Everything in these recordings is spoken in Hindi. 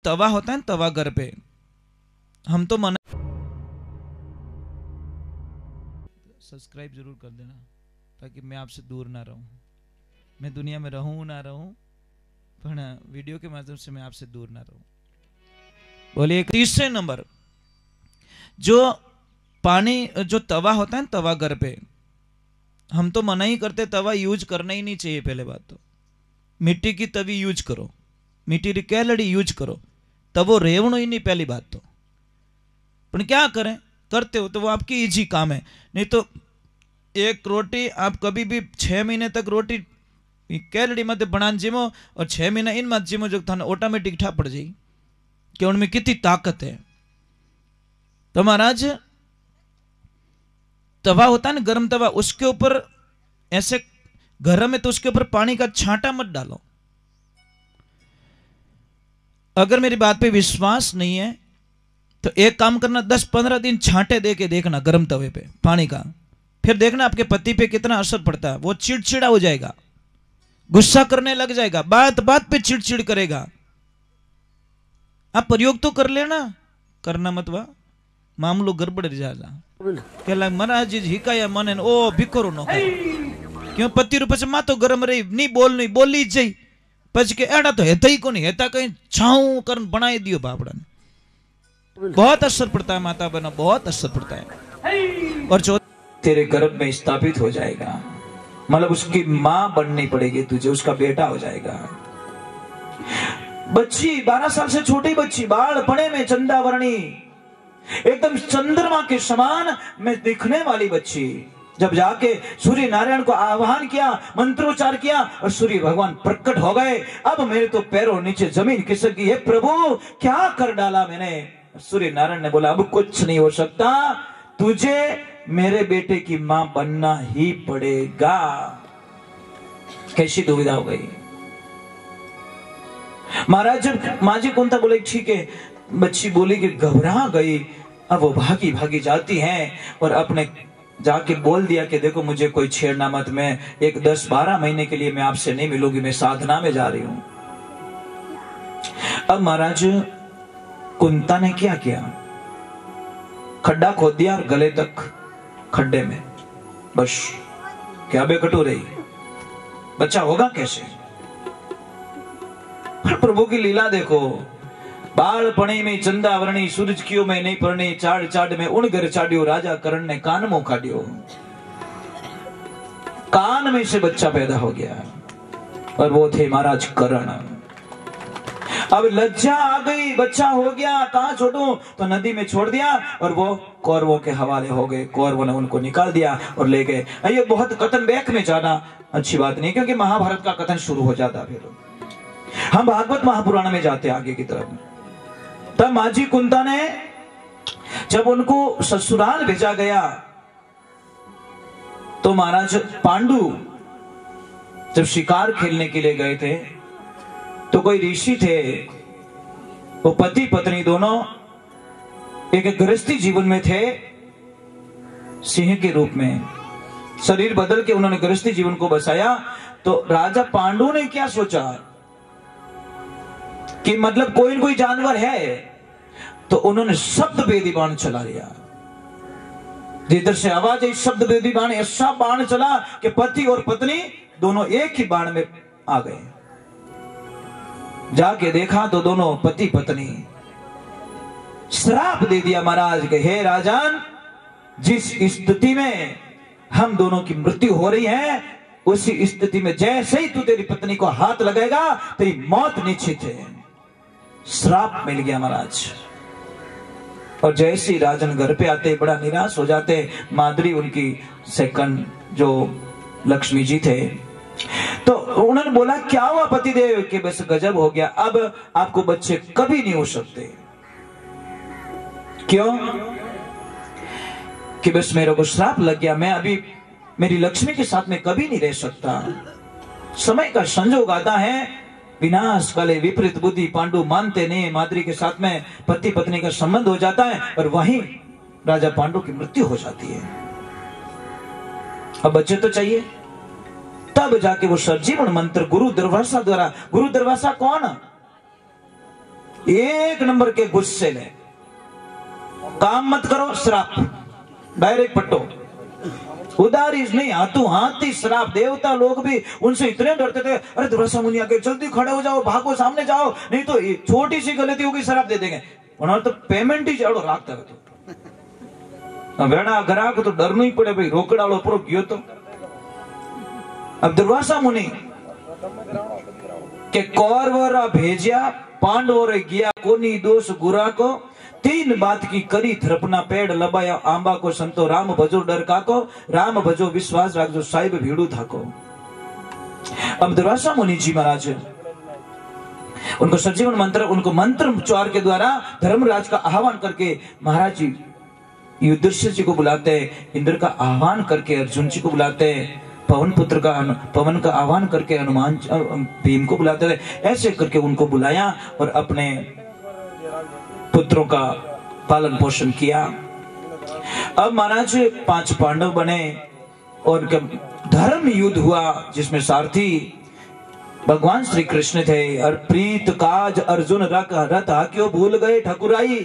तवा होता है ना, तवा घर पे, हम तो मना। सब्सक्राइब जरूर कर देना ताकि मैं आपसे दूर ना रहूं। मैं दुनिया में रहूं ना रहूं, पर वीडियो के माध्यम से मैं आपसे दूर ना रहूं। बोलिए। तीसरे नंबर, जो पानी, जो तवा होता है ना, तवा घर पे, हम तो मना ही करते, तवा यूज करना ही नहीं चाहिए। पहले बात तो मिट्टी की तवी यूज करो, मिट्टी की कैलड़ी यूज करो, तब वो रेवणो ही नहीं। पहली बात तो पर क्या करें, करते हो तो वो आपकी इजी काम है। नहीं तो एक रोटी आप कभी भी 6 महीने तक रोटी कैलड़ी मत बना जिमो और 6 महीना इन मत जिमो, जो थाने ऑटोमेटिक ठा पड़ जाएगी कि उनमें कितनी ताकत है। तो महाराज तवा होता है ना, गर्म तवा, उसके ऊपर ऐसे गरम है तो उसके ऊपर पानी का छांटा मत डालो। अगर मेरी बात पे विश्वास नहीं है तो एक काम करना, 10-15 दिन छांटे दे के देखना गर्म तवे पे पानी का, फिर देखना आपके पति पे कितना असर पड़ता है। वो चिड़चिड़ा हो जाएगा, गुस्सा करने लग जाएगा, बात बात पे चिड़चिड़ करेगा। आप प्रयोग तो कर लेना, करना मत वा मामलो गड़बड़ जाएगा। कहला महाराज जी हिकाया मने ओ भिखरो नो क्यों पति रूप से मातो गरम रही नहीं बोली जई पछ के एड़ा तो हेता ही कोनी, हेता कहीं छाऊ कर बनाई दियो बापड़ा ने। बहुत असर पड़ता है माता बहनों, बहुत असर पड़ता है। और जो तेरे गर्भ में स्थापित हो जाएगा, मतलब उसकी मां बननी पड़ेगी तुझे, उसका बेटा हो जाएगा। बच्ची 12 साल से छोटी बच्ची, बाल पड़े में चंदावरणी, एकदम चंद्रमा के समान में दिखने वाली बच्ची, जब जाके सूर्य नारायण को आह्वान किया, मंत्रोच्चार किया और सूर्य भगवान प्रकट हो गए। अब मेरे तो पैरों नीचे जमीन खिसक गई है, प्रभु क्या कर डाला मैंने। सूर्य नारायण ने बोला अब कुछ नहीं हो सकता, तुझे मेरे बेटे की मां बनना ही पड़ेगा। कैसी दुविधा हो गई महाराज। जब माँ जी कुंता बोले ठीक है, बच्ची बोली कि घबरा गई। अब वो भागी भागी जाती हैं और अपने जाके बोल दिया कि देखो मुझे कोई छेड़ना मत, मैं एक 10-12 महीने के लिए मैं आपसे नहीं मिलूंगी, मैं साधना में जा रही हूं। अब महाराज कुंता ने क्या किया, खड्डा खोद दिया और गले तक खड्डे में, बस क्या बेकटू रही, बच्चा होगा कैसे। प्रभु की लीला देखो, बाल पणे में चंदावरणी, सूरज कियो में नहीं परणी, चाड़ चाड़ में उन घर चाड़ियो, राजा करण ने कान मुंह काटियो। कान में से बच्चा पैदा हो गया और वो थे महाराज करण। अब लज्जा आ गई, बच्चा हो गया, कहां छोड़ूं, तो नदी में छोड़ दिया और वो कौरवों के हवाले हो गए। कौरवों ने उनको निकाल दिया और ले गए। ये बहुत कथन बैक में जाना अच्छी बात नहीं, क्योंकि महाभारत का कथन शुरू हो जाता। फिर हम भागवत महापुराण में जाते आगे की तरफ। तब माँ जी कुंता ने जब उनको ससुराल भेजा गया तो महाराज पांडु जब शिकार खेलने के लिए गए थे तो कोई ऋषि थे, वो पति पत्नी दोनों एक गृहस्थी जीवन में थे, सिंह के रूप में शरीर बदल के उन्होंने गृहस्थी जीवन को बसाया। तो राजा पांडु ने क्या सोचा कि मतलब कोई न कोई जानवर है, तो उन्होंने शब्द भेदी बाण चला लिया। जिधर से आवाज आई शब्द भेदी बाण, ऐसा बाण चला कि पति और पत्नी दोनों एक ही बाण में आ गए। जाके देखा तो दोनों पति पत्नी। श्राप दे दिया महाराज के, हे राजन, जिस स्थिति में हम दोनों की मृत्यु हो रही है उसी स्थिति में जैसे ही तू तेरी पत्नी को हाथ लगाएगा तेरी मौत निश्चित है। श्राप मिल गया महाराज। और जैसे ही राजन घर पे आते बड़ा निराश हो जाते। माधुरी उनकी सेकंड जो लक्ष्मी जी थे, तो उन्होंने बोला क्या हुआ पतिदेव, कि बस गजब हो गया, अब आपको बच्चे कभी नहीं हो सकते। क्यों? कि बस मेरे को श्राप लग गया, मैं अभी मेरी लक्ष्मी के साथ में कभी नहीं रह सकता। समय का संजोग आता है, विनाश काले विपरीत बुद्धि, पांडु मानते नहीं, माद्री के साथ में पति पत्नी का संबंध हो जाता है और वहीं राजा पांडु की मृत्यु हो जाती है। अब बच्चे तो चाहिए, तब जाके वो सजीवन मंत्र गुरु दुर्वासा द्वारा, गुरु दुर्वासा कौन? एक नंबर के गुस्से में, काम मत करो श्राप, डायरेक्ट पट्टो, उदारी नहीं, हाथों हाथ ही श्राप। देवता लोग भी उनसे इतने डरते थे, अरे दुर्वासा मुनि आके जल्दी खड़े हो जाओ, भागो, सामने जाओ, नहीं तो छोटी सी गलती होगी श्राप दे देंगे। उन्होंने तो पेमेंट ही जाड़ो राखता वेणा ग्राहक तो डर नहीं पड़े भाई, रोकड़ालो पूरो गयो तो। अब दुर्वासा मुनि के कौरवरा भेजिया, पांडवों रे गया कोनी दोष गुरा को, तीन बात की करी थरपना पेड़ लबाया आंबा को, संतो राम भजो डर काको, राम भजो विश्वास राखजो साहिब भीड़ू थाको। अब दुर्वासा मुनि जी महाराज उनको सजीवन मंत्र, उनको मंत्र उच्चार के द्वारा धर्मराज का आह्वान करके महाराज जी युधिष्ठिर जी को बुलाते, इंद्र का आह्वान करके अर्जुन जी को बुलाते, पवन पुत्र का पवन का आह्वान करके हनुमान भीम को बुलाते थे। ऐसे करके उनको बुलाया और अपने पुत्रों का पालन पोषण किया। अब महाराज 5 पांडव बने और उनका धर्म युद्ध हुआ, जिसमें सारथी भगवान श्री कृष्ण थे। और प्रीत काज अर्जुन रथ हाक्यो भूल गए ठकुराई,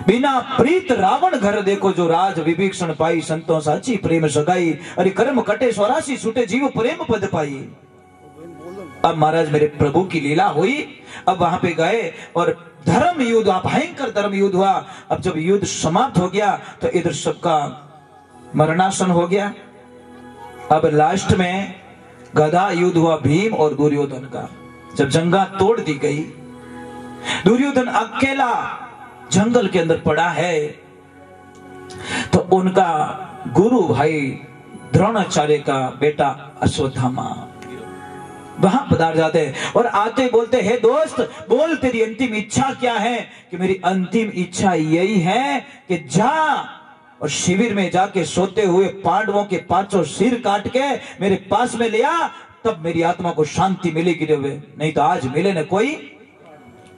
बिना प्रीत रावण घर देखो जो राज विभीषण पाई, संतों साची प्रेम सगाई, अरे कर्म कटे 84 छूटे जीव प्रेम पद पाई। अब महाराज मेरे प्रभु की लीला हुई, अब वहां पे गए और धर्म युद्ध, भयंकर धर्म युद्ध हुआ। अब जब युद्ध समाप्त हो गया तो इधर सबका मरणासन हो गया। अब लास्ट में गदा युद्ध हुआ भीम और दुर्योधन का। जब जंगा तोड़ दी गई, दुर्योधन अकेला जंगल के अंदर पड़ा है, तो उनका गुरु भाई द्रोणाचार्य का बेटा अश्वत्थामा वहां पधार जाते हैं और आते बोलते, हे दोस्त बोल तेरी अंतिम इच्छा क्या है? कि मेरी अंतिम इच्छा यही है कि जा और शिविर में जाके सोते हुए पांडवों के 5 सिर काट के मेरे पास में लिया, तब मेरी आत्मा को शांति मिलेगी। नहीं तो आज मिले न कोई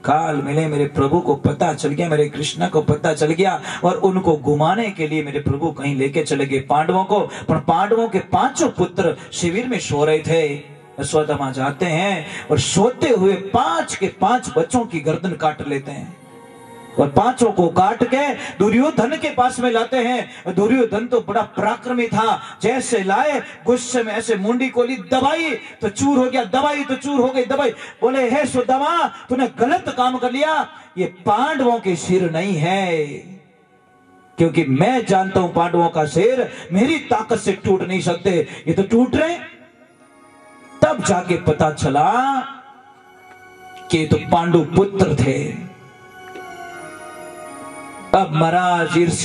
काल मिले। मेरे प्रभु को पता चल गया, मेरे कृष्ण को पता चल गया और उनको घुमाने के लिए मेरे प्रभु कहीं लेके चले गए पांडवों को। पर पांडवों के 5 पुत्र शिविर में सो रहे थे। अश्वत्थामा जाते हैं और सोते हुए 5 के 5 बच्चों की गर्दन काट लेते हैं और 5 को काट के दुर्योधन के पास में लाते हैं। दुर्योधन तो बड़ा पराक्रमी था, जैसे लाए गुस्से में ऐसे मुंडी को ली, दबाई तो चूर हो गया, दबाई तो चूर हो गई, दबाई। बोले, हे सुदामा तूने गलत काम कर लिया, ये पांडवों के सिर नहीं है, क्योंकि मैं जानता हूं पांडवों का सिर मेरी ताकत से टूट नहीं सकते, ये तो टूट रहे। तब जाके पता चला कि ये तो पांडु पुत्र थे। अब महाराज ईर्ष्या